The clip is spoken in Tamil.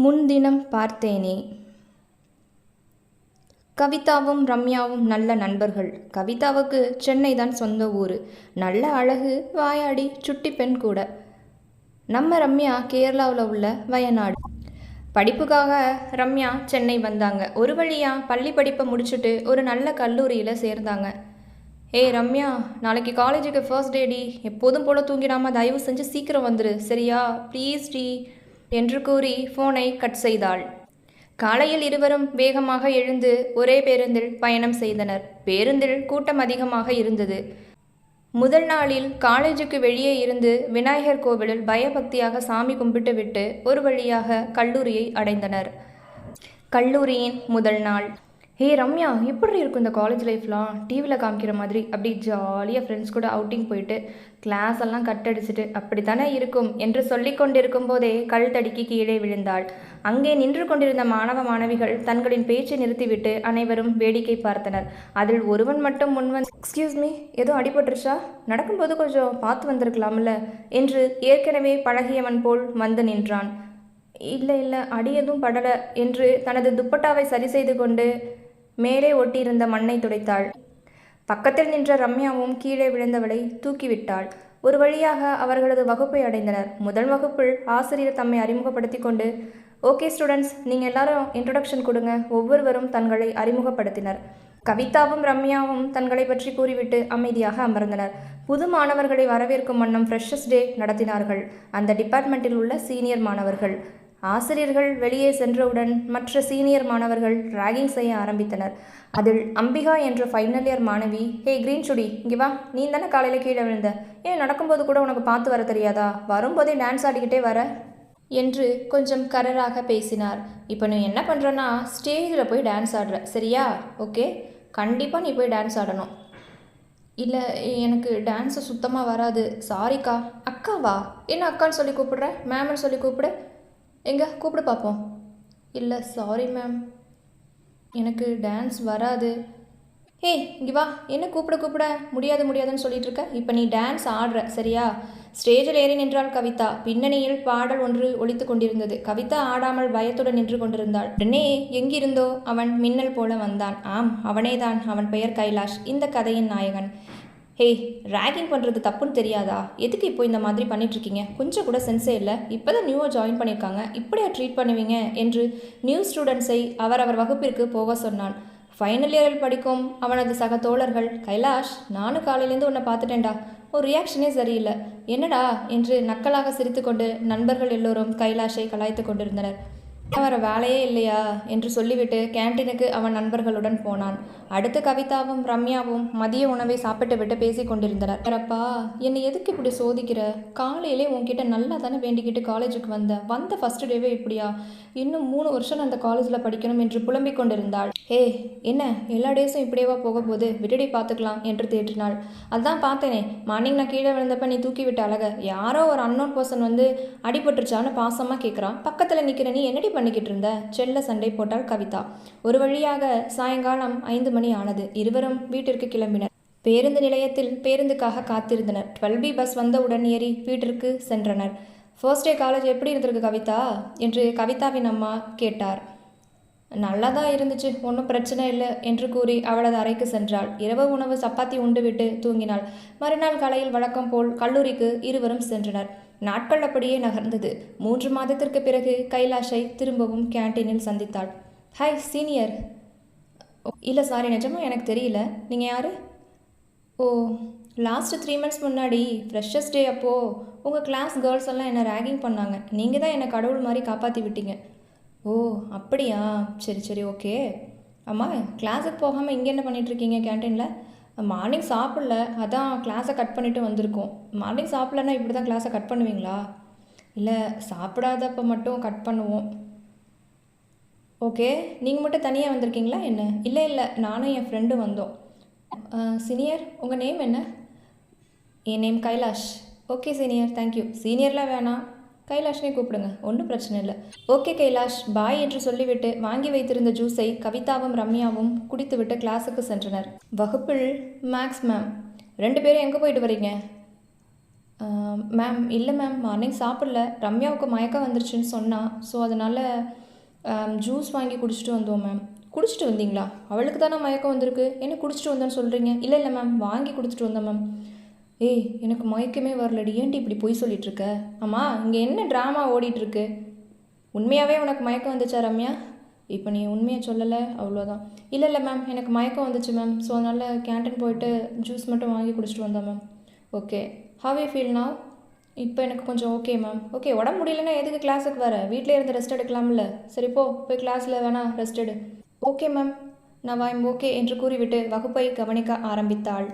முன்தினம் பார்த்தேனே. கவிதாவும் ரம்யாவும் நல்ல நண்பர்கள். கவிதாவுக்கு சென்னை தான் சொந்த ஊர். நல்ல அழகு, வாயாடி, சுட்டி பெண் கூட. நம்ம ரம்யா கேரளாவில் உள்ள வயநாடு. படிப்புக்காக ரம்யா சென்னை வந்தாங்க. ஒரு வழியாக பள்ளி படிப்பை முடிச்சுட்டு ஒரு நல்ல கல்லூரியில் சேர்ந்தாங்க. ஏய் ரம்யா, நாளைக்கு காலேஜுக்கு ஃபர்ஸ்ட் டேடி. எப்போதும் போல தூங்கிடாமல் தயவு செஞ்சு சீக்கிரம் வந்துரு சரியா, ப்ளீஸ் டி என்று கூறி ஃபோனை கட் செய்தாள். காலையில் இருவரும் வேகமாக எழுந்து ஒரே பேருந்தில் பயணம் செய்தனர். பேருந்தில் கூட்டம் அதிகமாக இருந்தது. முதல் நாளில் காலேஜுக்கு வெளியே இருந்து விநாயகர் கோவிலில் பயபக்தியாக சாமி கும்பிட்டு விட்டு ஒரு வழியாக கல்லூரியை அடைந்தனர். கல்லூரியின் முதல் நாள். ஹே ரம்யா, எப்படி இருக்கும் இந்த காலேஜ் லைஃப்லாம்? டிவியில் காமிக்கிற மாதிரி அப்படி ஜாலியாக ஃப்ரெண்ட்ஸ் கூட அவுட்டிங் போயிட்டு கிளாஸ் எல்லாம் கட் அடிச்சுட்டு அப்படி தானே இருக்கும் என்று சொல்லி கொண்டிருக்கும் போதே கல் தடுக்கி கீழே விழுந்தாள். அங்கே நின்று கொண்டிருந்த மாணவ மாணவிகள் தங்களின் பேச்சை நிறுத்திவிட்டு அனைவரும் வேடிக்கை பார்த்தனர். அதில் ஒருவன் மட்டும் முன்வன், எக்ஸ்கியூஸ் மீ, ஏதோ அடிபட்டுருச்சா? நடக்கும்போது கொஞ்சம் பார்த்து வந்திருக்கலாம்ல என்று ஏற்கனவே பழகியவன் போல் வந்து நின்றான். இல்லை அடி எதுவும் படலை என்று தனது துப்பட்டாவை சரி செய்து கொண்டு மேலே ஒட்டியிருந்த மண்ணை துடைத்தாள். பக்கத்தில் நின்ற ரம்யாவும் கீழே விழுந்தவளை தூக்கிவிட்டாள். ஒரு வழியாக அவர்களது வகுப்பை அடைந்தனர். முதல் வகுப்பில் ஆசிரியர் தம்மை அறிமுகப்படுத்தி கொண்டு, ஓகே ஸ்டூடெண்ட்ஸ், நீங்கள் எல்லாரும் இன்ட்ரொடக்ஷன் கொடுங்க. ஒவ்வொருவரும் தங்களை அறிமுகப்படுத்தினர். கவிதாவும் ரம்யாவும் தங்களை பற்றி கூறிவிட்டு அமைதியாக அமர்ந்தனர். புது மாணவர்களை வரவேற்கும் வண்ணம் ஃப்ரெஷர்ஸ் டே நடத்தினார்கள் அந்த டிபார்ட்மெண்ட்டில் உள்ள சீனியர் மாணவர்கள். ஆசிரியர்கள் வெளியே சென்றவுடன் மற்ற சீனியர் மாணவர்கள் ராகிங் செய்ய ஆரம்பித்தனர். அதில் அம்பிகா என்ற ஃபைனல் இயர் மாணவி, ஹே கிரீன் சுடி, இங்கே வா, நீ தானே காலையில் கீழே விழுந்த, ஏன் நடக்கும்போது கூட உனக்கு பார்த்து வர தெரியாதா? வரும்போதே டான்ஸ் ஆடிக்கிட்டே வர என்று கொஞ்சம் கரராக பேசினார். இப்போ நீ என்ன பண்ணுறன்னா, ஸ்டேஜில் போய் டான்ஸ் ஆடுற சரியா? ஓகே, கண்டிப்பாக நீ போய் டான்ஸ் ஆடணும். இல்லை, எனக்கு டான்ஸு சுத்தமாக வராது, சாரிக்கா. அக்காவா? என்ன அக்கான்னு சொல்லி கூப்பிடுற? மேம்னு சொல்லி கூப்பிடு. எங்கே கூப்பிடு பார்ப்போம். இல்லை சாரி மேம், எனக்கு டான்ஸ் வராது. ஏய் இங்கே வா, என்ன கூப்பிட முடியாதுன்னு சொல்லிட்டு இருக்க. இப்போ நீ டான்ஸ் ஆடுற சரியா? ஸ்டேஜில் ஏறி நின்றாள் கவிதா. பின்னணியில் பாடல் ஒன்று ஒலித்து கொண்டிருந்தது. கவிதா ஆடாமல் பயத்துடன் நின்று கொண்டிருந்தாள். உடனே எங்கிருந்தோ அவன் மின்னல் போல வந்தான். ஆம், அவனேதான். அவன் பெயர் கைலாஷ், இந்த கதையின் நாயகன். ஹே, ரேகிங் பண்ணுறது தப்புன்னு தெரியாதா? எதுக்கு இப்போ இந்த மாதிரி பண்ணிகிட்ருக்கீங்க? கொஞ்சம் கூட சென்ஸே இல்லை. இப்போ தான் நியூவாக ஜாயின் பண்ணியிருக்காங்க, இப்படியா ட்ரீட் பண்ணுவீங்க என்று நியூ ஸ்டூடெண்ட்ஸை அவரவர் வகுப்பிற்கு போக சொன்னான். ஃபைனல் இயரில் படிக்கும் அவனது சக தோழர்கள், கைலாஷ், நானும் காலையிலேருந்து உன்னை பார்த்துட்டேன்டா, ஒரு ரியாக்ஷனே சரியில்லை, என்னடா என்று நக்கலாக சிரித்துக்கொண்டு நண்பர்கள் எல்லோரும் கைலாஷை கலாய்த்து கொண்டிருந்தனர். வர வேலையே இல்லையா என்று சொல்லிவிட்டு கேன்டீனுக்கு அவன் நண்பர்களுடன் போனான். அடுத்து கவிதாவும் ரம்யாவும் மதிய உணவை சாப்பிட்டு விட்டு பேசி கொண்டிருந்தனர். அப்பா, என்னை எதுக்கு இப்படி சோதிக்கிற? காலையிலே உன்கிட்ட நல்லா தானே வேண்டிக்கிட்டு காலேஜுக்கு வந்த ஃபர்ஸ்ட் டேவே இப்படியா? இன்னும் 3 வருஷம் அந்த காலேஜில் படிக்கணும் என்று புலம்பிக் கொண்டிருந்தாள். ஏ என்ன, எல்லா டேஸும் இப்படியேவா போக போது? விடுடி பார்த்துக்கலாம் என்று தேற்றினாள். அதான் பார்த்தேனே, மார்னிங் நான் கீழே விழுந்தப்ப நீ தூக்கி விட்ட அழக யாரோ ஒரு அன்னோன் பர்சன் வந்து அடிபட்டுருச்சான்னு பாசமாக கேட்குறான். பக்கத்தில் நிற்கிற நீ என்னடி பண்ணிக்கிட்டு இருந்த? செல்ல சண்டை போட்டாள் கவிதா. ஒரு வழியாக சாயங்காலம் 5 மணி ஆனது. இருவரும் வீட்டிற்கு கிளம்பினர். பேருந்து நிலையத்தில் பேருந்துக்காக காத்திருந்தனர். 12B பஸ் வந்தவுடன் ஏறி வீட்டிற்கு சென்றனர். ஃபர்ஸ்ட் டே காலேஜ் எப்படி இருந்திருக்கு கவிதா என்று கவிதாவின் அம்மா கேட்டார். நல்லா தான் இருந்துச்சு, ஒன்றும் பிரச்சனை இல்லை என்று கூறி அவளது அறைக்கு சென்றாள். இரவு உணவு சப்பாத்தி உண்டுவிட்டு தூங்கினாள். மறுநாள் காலையில் வழக்கம் போல் கல்லூரிக்கு இருவரும் சென்றனர். நாட்கள் அப்படியே நகர்ந்தது. 3 மாதத்திற்கு பிறகு கைலாஷை திரும்பவும் கேன்டீனில் சந்தித்தாள். Hi senior. இல்லை சாரி, நிஜமாக எனக்கு தெரியல, நீங்கள் யார்? ஓ, லாஸ்ட்டு 3 மந்த்ஸ் முன்னாடி ஃப்ரெஷர்ஸ் டே அப்போது உங்கள் கிளாஸ் கேர்ள்ஸ் எல்லாம் என்னை ரேகிங் பண்ணாங்க. நீங்கள் தான் என்னை கடவுள் மாதிரி காப்பாற்றி விட்டீங்க. ஓ அப்படியா, சரி ஓகே. ஆமாம், கிளாஸுக்கு போகாமல் இங்கே என்ன பண்ணிகிட்ருக்கீங்க கேன்டீனில்? மார்னிங் சாப்பிடல, அதான் கிளாஸை கட் பண்ணிவிட்டு வந்திருக்கோம். மார்னிங் சாப்பிட்லன்னா இப்படி தான் கிளாஸை கட் பண்ணுவீங்களா? இல்லை, சாப்பிடாதப்போ மட்டும் கட் பண்ணுவோம். ஓகே, நீங்கள் மட்டும் தனியாக வந்திருக்கீங்களா என்ன? இல்லை, நானும் என் ஃப்ரெண்டும் வந்தோம். சீனியர், உங்கள் நேம் என்ன? என் name Kailash. Okay senior, thank you. சீனியர்லாம் வேணாம், கைலாஷ்னே கூப்பிடுங்க, ஒன்றும் பிரச்சனை இல்லை. ஓகே கைலாஷ், பாய் என்று சொல்லிவிட்டு வாங்கி வைத்திருந்த ஜூஸை கவிதாவும் ரம்யாவும் குடித்துவிட்டு கிளாஸுக்கு சென்றனர். வகுப்பில் மேக்ஸ் மேம். 2 பேரும் எங்கே போயிட்டு வரீங்க? மேம் இல்லை மேம் மார்னிங் சாப்பிடல. ரம்யாவுக்கு மயக்கம் வந்துருச்சுன்னு சொன்னா. ஸோ அதனால் ஜூஸ் வாங்கி குடிச்சிட்டு வந்தோம் மேம். குடிச்சிட்டு வந்தீங்களா? அவளுக்கு தானே மயக்கம் வந்திருக்கு, என்ன குடிச்சிட்டு வந்தேன்னு சொல்கிறீங்க? இல்லை இல்லை மேம், வாங்கி கொடுத்துட்டு வந்தேன் மேம். ஏய், எனக்கு மயக்கமே வரலடி, ஏன்டி இப்படி பொய் சொல்லிகிட்ருக்க? அம்மா, இங்கே என்ன ட்ராமா ஓடிட்டுருக்கு? உண்மையாகவே உனக்கு மயக்கம் வந்துச்சா ரம்யா? இப்போ நீ உண்மையை சொல்லலை, அவ்வளோதான். இல்லை இல்லை மேம், எனக்கு மயக்கம் வந்துச்சு மேம். ஸோ அதனால் கேன்டீன் போயிட்டு ஜூஸ் மட்டும் வாங்கி குடிச்சிட்டு வந்தேன் ma'am. Okay, how you feel now? இப்போ எனக்கு கொஞ்சம் ஓகே மேம். ஓகே, உடம்பு முடியலன்னா எதுக்கு கிளாஸுக்கு வர? வீட்டிலே இருந்து ரெஸ்ட் எடுக்கலாம்ல. சரி போ, போய் கிளாஸில் வேணா ரெஸ்ட் எடு. ஓகே மேம், நான் ஐம் ஓகே என்று கூறிவிட்டு வகுப்பை கவனிக்க ஆரம்பித்தாள்.